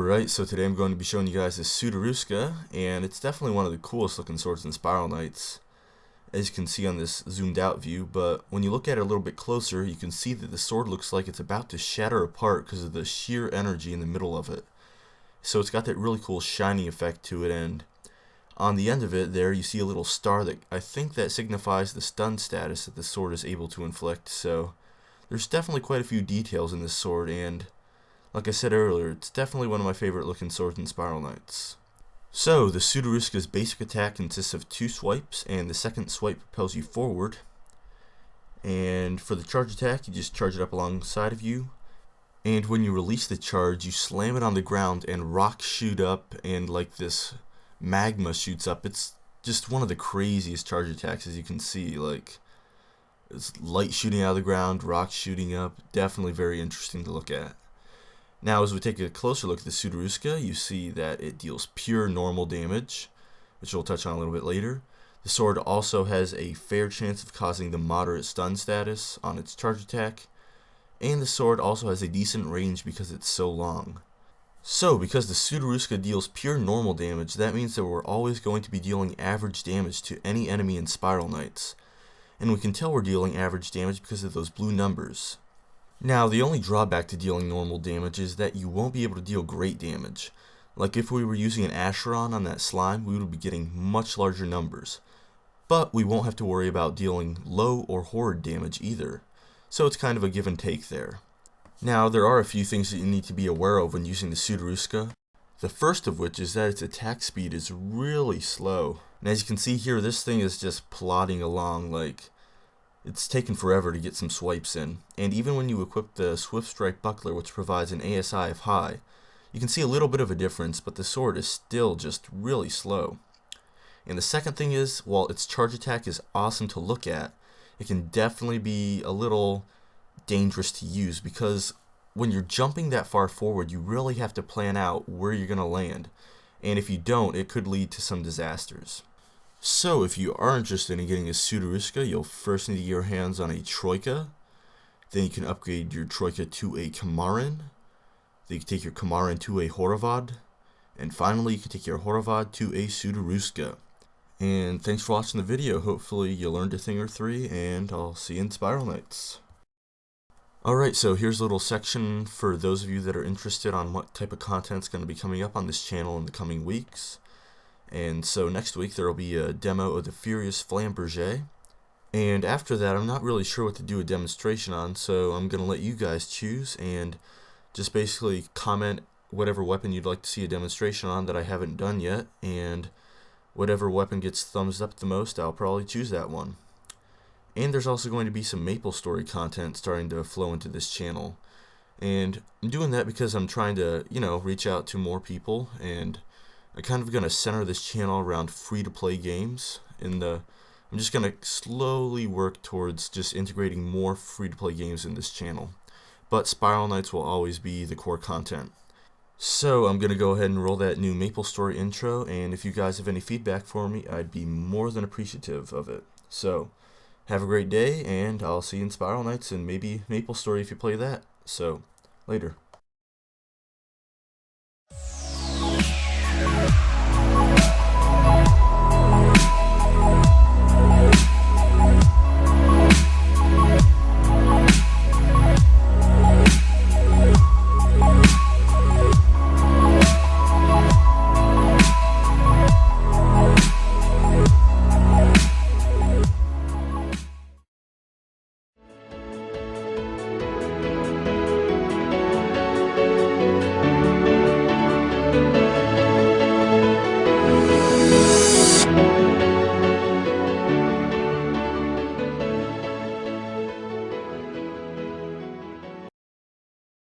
Alright, so today I'm going to be showing you guys this Sudaruska, and it's definitely one of the coolest looking swords in Spiral Knights, as you can see on this zoomed out view. But when you look at it a little bit closer, you can see that the sword looks like it's about to shatter apart because of the sheer energy in the middle of it. So it's got that really cool shiny effect to it, and on the end of it there you see a little star that I think that signifies the stun status that the sword is able to inflict. So there's definitely quite a few details in this sword, and like I said earlier, it's definitely one of my favorite looking swords in Spiral Knights. So, the Sudaruska's basic attack consists of 2 swipes, and the second swipe propels you forward. And for the charge attack, you just charge it up alongside of you. And when you release the charge, you slam it on the ground and rocks shoot up, and like this magma shoots up. It's just one of the craziest charge attacks, as you can see. Like, it's light shooting out of the ground, rocks shooting up. Definitely very interesting to look at. Now, as we take a closer look at the Sudaruska, you see that it deals pure normal damage, which we'll touch on a little bit later. The sword also has a fair chance of causing the moderate stun status on its charge attack, and the sword also has a decent range because it's so long. So, because the Sudaruska deals pure normal damage, that means that we're always going to be dealing average damage to any enemy in Spiral Knights. And we can tell we're dealing average damage because of those blue numbers. Now, the only drawback to dealing normal damage is that you won't be able to deal great damage. Like if we were using an Acheron on that slime, we would be getting much larger numbers. But we won't have to worry about dealing low or horrid damage either. So it's kind of a give and take there. Now, there are a few things that you need to be aware of when using the Sudaruska. The first of which is that its attack speed is really slow. And as you can see here, this thing is just plodding along like it's taken forever to get some swipes in. And even when you equip the Swift Strike Buckler, which provides an ASI of high, you can see a little bit of a difference, but the sword is still just really slow. And the second thing is, while its charge attack is awesome to look at, it can definitely be a little dangerous to use, because when you're jumping that far forward, you really have to plan out where you're going to land. And if you don't, it could lead to some disasters. So, if you are interested in getting a Sudaruska, you'll first need to get your hands on a Troika. Then you can upgrade your Troika to a Kamarin. Then you can take your Kamarin to a Horavad. And finally, you can take your Horavad to a Sudaruska. And thanks for watching the video. Hopefully you learned a thing or three, and I'll see you in Spiral Knights. Alright, so here's a little section for those of you that are interested on what type of content is going to be coming up on this channel in the coming weeks. And so next week there will be a demo of the Furious Flamberger, and after that I'm not really sure what to do a demonstration on, so I'm going to let you guys choose and just basically comment whatever weapon you'd like to see a demonstration on that I haven't done yet, and whatever weapon gets thumbs up the most, I'll probably choose that one. And there's also going to be some maplestory content starting to flow into this channel, and I'm doing that because I'm trying to, reach out to more people, and I'm kind of going to center this channel around free-to-play games. I'm just going to slowly work towards just integrating more free-to-play games in this channel. But Spiral Knights will always be the core content. So I'm going to go ahead and roll that new maplestory intro, and if you guys have any feedback for me, I'd be more than appreciative of it. So, have a great day, and I'll see you in Spiral Knights and maybe maplestory if you play that. So, later.